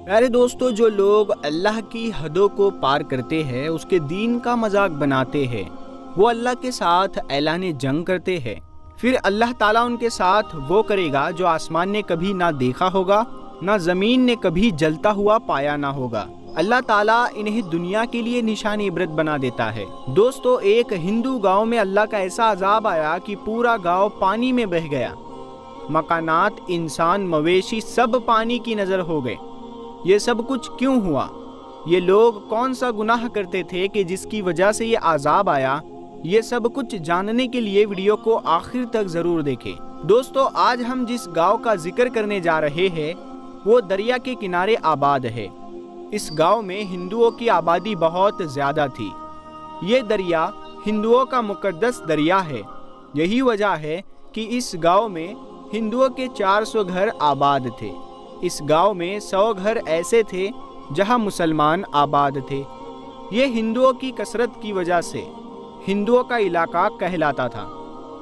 پیارے دوستو، جو لوگ اللہ کی حدوں کو پار کرتے ہیں، اس کے دین کا مذاق بناتے ہیں، وہ اللہ کے ساتھ اعلان جنگ کرتے ہیں۔ پھر اللہ تعالیٰ ان کے ساتھ وہ کرے گا جو آسمان نے کبھی نہ دیکھا ہوگا، نہ زمین نے کبھی جلتا ہوا پایا نہ ہوگا۔ اللہ تعالیٰ انہیں دنیا کے لیے نشان عبرت بنا دیتا ہے۔ دوستو، ایک ہندو گاؤں میں اللہ کا ایسا عذاب آیا کہ پورا گاؤں پانی میں بہہ گیا۔ مکانات، انسان، مویشی سب پانی کی نظر ہو گئے۔ یہ سب کچھ کیوں ہوا؟ یہ لوگ کون سا گناہ کرتے تھے کہ جس کی وجہ سے یہ عذاب آیا؟ یہ سب کچھ جاننے کے لیے ویڈیو کو آخر تک ضرور دیکھیں۔ دوستو، آج ہم جس گاؤں کا ذکر کرنے جا رہے ہیں وہ دریا کے کنارے آباد ہے۔ اس گاؤں میں ہندوؤں کی آبادی بہت زیادہ تھی۔ یہ دریا ہندوؤں کا مقدس دریا ہے۔ یہی وجہ ہے کہ اس گاؤں میں ہندوؤں کے 400 گھر آباد تھے۔ اس گاؤں میں 100 گھر ایسے تھے جہاں مسلمان آباد تھے۔ یہ ہندوؤں کی کثرت کی وجہ سے ہندوؤں کا علاقہ کہلاتا تھا،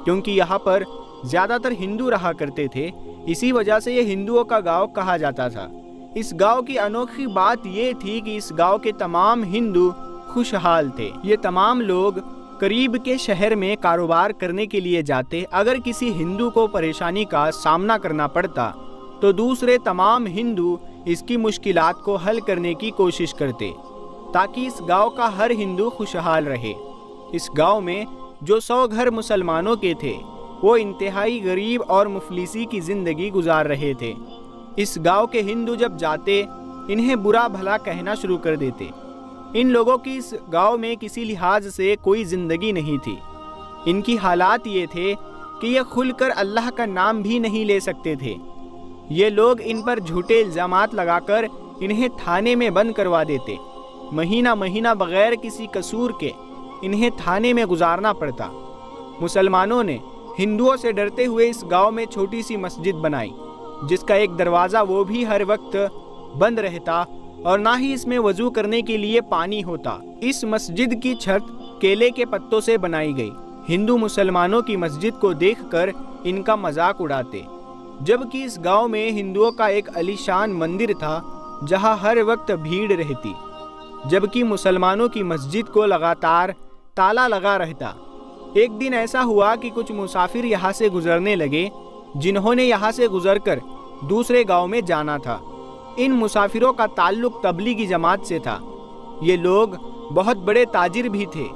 کیونکہ یہاں پر زیادہ تر ہندو رہا کرتے تھے، اسی وجہ سے یہ ہندوؤں کا گاؤں کہا جاتا تھا۔ اس گاؤں کی انوکھی بات یہ تھی کہ اس گاؤں کے تمام ہندو خوشحال تھے۔ یہ تمام لوگ قریب کے شہر میں کاروبار کرنے کے لیے جاتے۔ اگر کسی ہندو کو پریشانی کا سامنا کرنا پڑتا تو دوسرے تمام ہندو اس کی مشکلات کو حل کرنے کی کوشش کرتے تاکہ اس گاؤں کا ہر ہندو خوشحال رہے۔ اس گاؤں میں جو 100 گھر مسلمانوں کے تھے وہ انتہائی غریب اور مفلسی کی زندگی گزار رہے تھے۔ اس گاؤں کے ہندو جب جاتے انہیں برا بھلا کہنا شروع کر دیتے۔ ان لوگوں کی اس گاؤں میں کسی لحاظ سے کوئی زندگی نہیں تھی۔ ان کی حالات یہ تھے کہ یہ کھل کر اللہ کا نام بھی نہیں لے سکتے تھے۔ یہ لوگ ان پر جھوٹے الزامات لگا کر انہیں تھانے میں بند کروا دیتے۔ مہینہ مہینہ بغیر کسی قصور کے انہیں تھانے میں گزارنا پڑتا۔ مسلمانوں نے ہندوؤں سے ڈرتے ہوئے اس گاؤں میں چھوٹی سی مسجد بنائی، جس کا ایک دروازہ وہ بھی ہر وقت بند رہتا اور نہ ہی اس میں وضو کرنے کے لیے پانی ہوتا۔ اس مسجد کی چھت کیلے کے پتوں سے بنائی گئی۔ ہندو مسلمانوں کی مسجد کو دیکھ کر ان کا مذاق اڑاتے، جبکہ اس گاؤں میں ہندوؤں کا ایک عالی شان مندر تھا جہاں ہر وقت بھیڑ رہتی، جبکہ مسلمانوں کی مسجد کو لگاتار تالا لگا رہتا۔ ایک دن ایسا ہوا کہ کچھ مسافر یہاں سے گزرنے لگے جنہوں نے یہاں سے گزر کر دوسرے گاؤں میں جانا تھا۔ ان مسافروں کا تعلق تبلیغی جماعت سے تھا۔ یہ لوگ بہت بڑے تاجر بھی تھے۔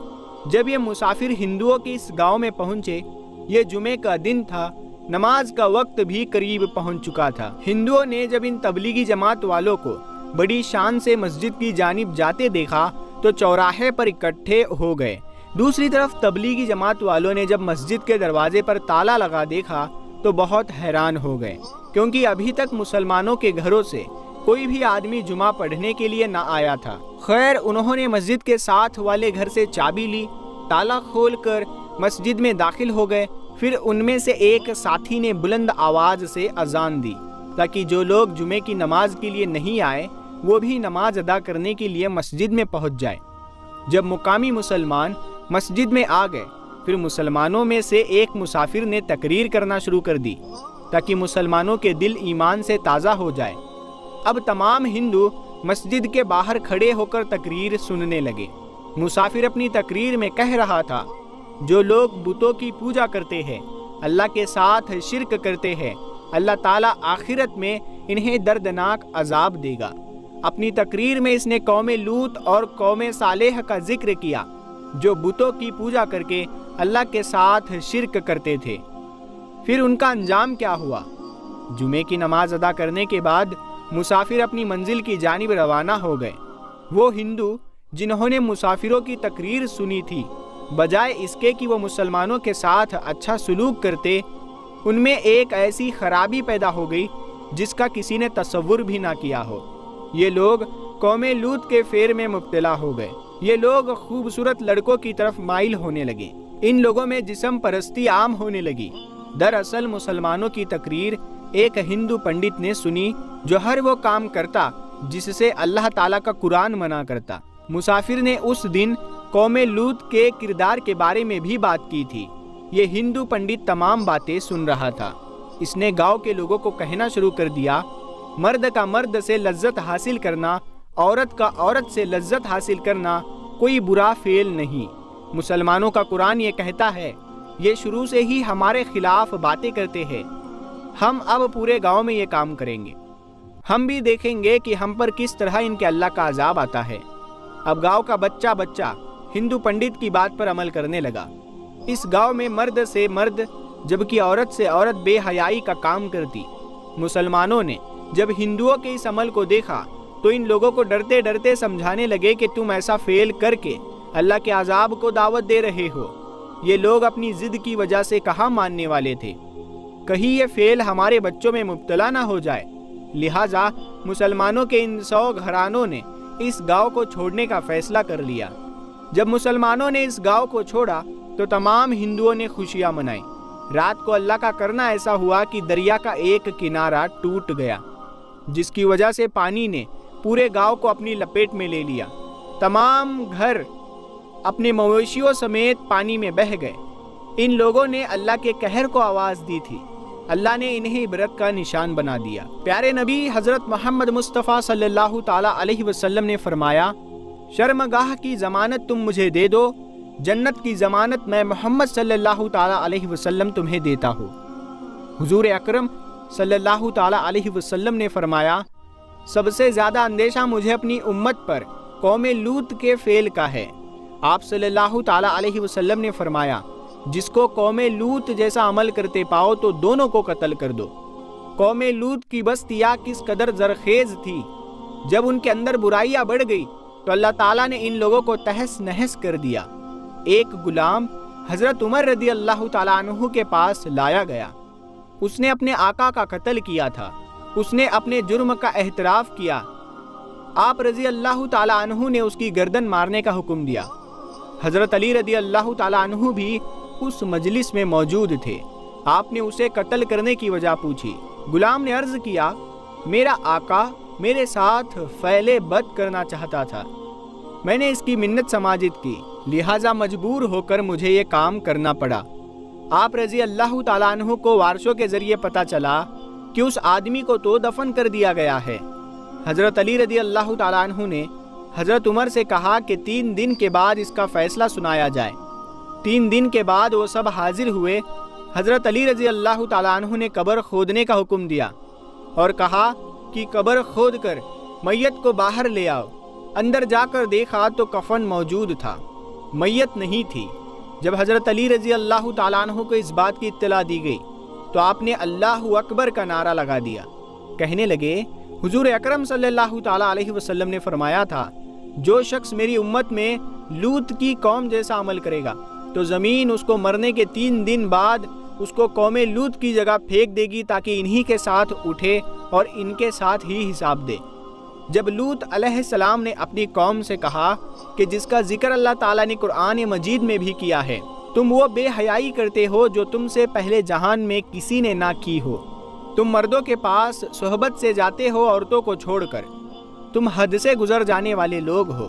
جب یہ مسافر ہندوؤں کے اس گاؤں میں پہنچے، یہ جمعے کا دن تھا، نماز کا وقت بھی قریب پہنچ چکا تھا۔ ہندوؤں نے جب ان تبلیغی جماعت والوں کو بڑی شان سے مسجد کی جانب جاتے دیکھا تو چوراہے پر اکٹھے ہو گئے۔ دوسری طرف تبلیغی جماعت والوں نے جب مسجد کے دروازے پر تالا لگا دیکھا تو بہت حیران ہو گئے، کیونکہ ابھی تک مسلمانوں کے گھروں سے کوئی بھی آدمی جمعہ پڑھنے کے لیے نہ آیا تھا۔ خیر، انہوں نے مسجد کے ساتھ والے گھر سے چابی لی، تالا کھول کر مسجد میں داخل ہو گئے۔ پھر ان میں سے ایک ساتھی نے بلند آواز سے اذان دی تاکہ جو لوگ جمعے کی نماز کے لیے نہیں آئے وہ بھی نماز ادا کرنے کے لیے مسجد میں پہنچ جائے۔ جب مقامی مسلمان مسجد میں آ گئے، پھر مسلمانوں میں سے ایک مسافر نے تقریر کرنا شروع کر دی تاکہ مسلمانوں کے دل ایمان سے تازہ ہو جائے۔ اب تمام ہندو مسجد کے باہر کھڑے ہو کر تقریر سننے لگے۔ مسافر اپنی تقریر میں کہہ رہا تھا، جو لوگ بتوں کی پوجا کرتے ہیں، اللہ کے ساتھ شرک کرتے ہیں، اللہ تعالیٰ آخرت میں انہیں دردناک عذاب دے گا۔ اپنی تقریر میں اس نے قوم لوط اور قوم صالح کا ذکر کیا، جو بتوں کی پوجا کر کے اللہ کے ساتھ شرک کرتے تھے۔ پھر ان کا انجام کیا ہوا؟ جمعے کی نماز ادا کرنے کے بعد مسافر اپنی منزل کی جانب روانہ ہو گئے۔ وہ ہندو جنہوں نے مسافروں کی تقریر سنی تھی، بجائے اس کے کہ وہ مسلمانوں کے ساتھ اچھا سلوک کرتے، ان میں ایک ایسی خرابی پیدا ہو گئی جس کا کسی نے تصور بھی نہ کیا ہو۔ یہ لوگ قوم لوط کے فیر میں مبتلا ہو گئے۔ یہ لوگ خوبصورت لڑکوں کی طرف مائل ہونے لگے۔ ان لوگوں میں جسم پرستی عام ہونے لگی۔ دراصل مسلمانوں کی تقریر ایک ہندو پنڈت نے سنی جو ہر وہ کام کرتا جس سے اللہ تعالیٰ کا قرآن منع کرتا۔ مسافر نے اس دن قوم لوط کے کردار کے بارے میں بھی بات کی تھی۔ یہ ہندو پنڈت تمام باتیں سن رہا تھا۔ اس نے گاؤں کے لوگوں کو کہنا شروع کر دیا مرد کا مرد سے لذت حاصل کرنا، عورت کا عورت سے لذت حاصل کرنا کوئی برا فعل نہیں۔ مسلمانوں کا قرآن یہ کہتا ہے، یہ شروع سے ہی ہمارے خلاف باتیں کرتے ہیں۔ ہم اب پورے گاؤں میں یہ کام کریں گے، ہم بھی دیکھیں گے کہ ہم پر کس طرح ان کے اللہ کا عذاب آتا ہے۔ اب گاؤں کا بچہ ہندو پنڈت کی بات پر عمل کرنے لگا۔ اس گاؤں میں مرد سے مرد جبکہ عورت سے عورت بے حیائی کا کام کرتی۔ مسلمانوں نے جب ہندوؤں کے اس عمل کو دیکھا تو ان لوگوں کو ڈرتے ڈرتے سمجھانے لگے کہ تم ایسا فعل کر کے اللہ کے عذاب کو دعوت دے رہے ہو۔ یہ لوگ اپنی ضد کی وجہ سے کہاں ماننے والے تھے، کہیں یہ فعل ہمارے بچوں میں مبتلا نہ ہو جائے۔ لہٰذا مسلمانوں کے ان 100 گھرانوں نے اس گاؤں کو چھوڑنے کا فیصلہ کر لیا۔ جب مسلمانوں نے اس گاؤں کو چھوڑا تو تمام ہندوؤں نے خوشیاں منائیں۔ رات کو اللہ کا کرنا ایسا ہوا کہ دریا کا ایک کنارہ ٹوٹ گیا، جس کی وجہ سے پانی نے پورے گاؤں کو اپنی لپیٹ میں لے لیا۔ تمام گھر اپنے مویشیوں سمیت پانی میں بہہ گئے۔ ان لوگوں نے اللہ کے قہر کو آواز دی تھی، اللہ نے انہیں عبرت کا نشان بنا دیا۔ پیارے نبی حضرت محمد مصطفیٰ صلی اللہ تعالیٰ علیہ وسلم نے فرمایا، شرمگاہ کی ضمانت تم مجھے دے دو، جنت کی ضمانت میں محمد صلی اللہ تعالیٰ علیہ وسلم تمہیں دیتا ہوں۔ حضور اکرم صلی اللہ تعالیٰ علیہ وسلم نے فرمایا، سب سے زیادہ اندیشہ مجھے اپنی امت پر قوم لوط کے فعل کا ہے۔ آپ صلی اللہ تعالیٰ علیہ وسلم نے فرمایا، جس کو قوم لوط جیسا عمل کرتے پاؤ تو دونوں کو قتل کر دو۔ قوم لوط کی بستیاں کس قدر زرخیز تھی، جب ان کے اندر برائیاں بڑھ گئی تو اللہ تعالیٰ نے ان لوگوں کو تہس نہس کر دیا۔ ایک غلام حضرت عمر رضی اللہ تعالیٰ عنہ کے پاس لایا گیا۔ اس نے اپنے آقا کا قتل کیا تھا، اس نے اپنے جرم کا اعتراف کیا۔ آپ رضی اللہ تعالیٰ عنہ نے اس کی گردن مارنے کا حکم دیا۔ حضرت علی رضی اللہ تعالیٰ عنہ بھی اس مجلس میں موجود تھے۔ آپ نے اسے قتل کرنے کی وجہ پوچھی۔ غلام نے عرض کیا، میرا آقا میرے ساتھ فعل بد کرنا چاہتا تھا، میں نے اس کی منت سماجت کی، لہٰذا مجبور ہو کر مجھے یہ کام کرنا پڑا۔ آپ رضی اللہ تعالیٰ عنہ کو وارثوں کے ذریعے پتہ چلا کہ اس آدمی کو تو دفن کر دیا گیا ہے۔ حضرت علی رضی اللہ تعالیٰ عنہ نے حضرت عمر سے کہا کہ 3 دن کے بعد اس کا فیصلہ سنایا جائے۔ 3 دن کے بعد وہ سب حاضر ہوئے۔ حضرت علی رضی اللہ تعالیٰ عنہ نے قبر کھودنے کا حکم دیا اور کہا کہ قبر کھود کر میت کو باہر لے آؤ۔ اندر جا کر دیکھا تو کفن موجود تھا، میت نہیں تھی۔ جب حضرت علی رضی اللہ تعالیٰ عنہ کو اس بات کی اطلاع دی گئی تو آپ نے اللہ اکبر کا نعرہ لگا دیا۔ کہنے لگے، حضور اکرم صلی اللہ تعالیٰ علیہ وسلم نے فرمایا تھا، جو شخص میری امت میں لوط کی قوم جیسا عمل کرے گا تو زمین اس کو مرنے کے 3 دن بعد اس کو قوم لوط کی جگہ پھینک دے گی تاکہ انہی کے ساتھ اٹھے اور ان کے ساتھ ہی حساب دے۔ جب لوط علیہ السلام نے اپنی قوم سے کہا کہ جس کا ذکر اللہ تعالیٰ نے قرآن مجید میں بھی کیا ہے، تم وہ بے حیائی کرتے ہو جو تم سے پہلے جہان میں کسی نے نہ کی ہو، تم مردوں کے پاس صحبت سے جاتے ہو عورتوں کو چھوڑ کر، تم حد سے گزر جانے والے لوگ ہو۔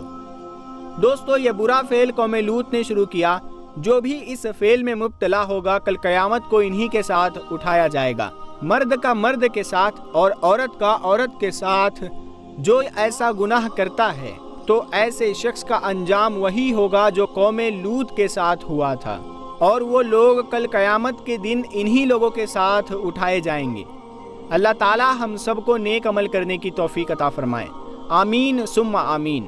دوستو، یہ برا فعل قوم لوط نے شروع کیا۔ جو بھی اس فعل میں مبتلا ہوگا کل قیامت کو انہی کے ساتھ اٹھایا جائے گا، مرد کا مرد کے ساتھ اور عورت کا عورت کے ساتھ۔ جو ایسا گناہ کرتا ہے تو ایسے شخص کا انجام وہی ہوگا جو قوم لوط کے ساتھ ہوا تھا، اور وہ لوگ کل قیامت کے دن انہی لوگوں کے ساتھ اٹھائے جائیں گے۔ اللہ تعالی ہم سب کو نیک عمل کرنے کی توفیق عطا فرمائے، آمین ثم آمین۔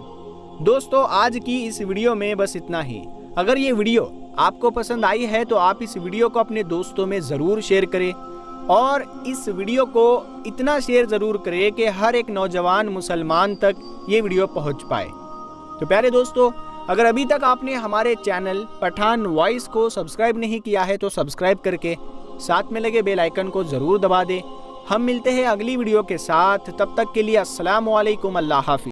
دوستو، آج کی اس ویڈیو میں بس اتنا ہی۔ اگر یہ ویڈیو آپ کو پسند آئی ہے تو آپ اس ویڈیو کو اپنے دوستوں میں ضرور شیئر کریں، اور اس ویڈیو کو اتنا شیئر ضرور کریں کہ ہر ایک نوجوان مسلمان تک یہ ویڈیو پہنچ پائے۔ تو پیارے دوستو، اگر ابھی تک آپ نے ہمارے چینل پٹھان وائس کو سبسکرائب نہیں کیا ہے تو سبسکرائب کر کے ساتھ میں لگے بیل آئیکن کو ضرور دبا دیں۔ ہم ملتے ہیں اگلی ویڈیو کے ساتھ، تب تک کے لیے السلام علیکم، اللہ حافظ۔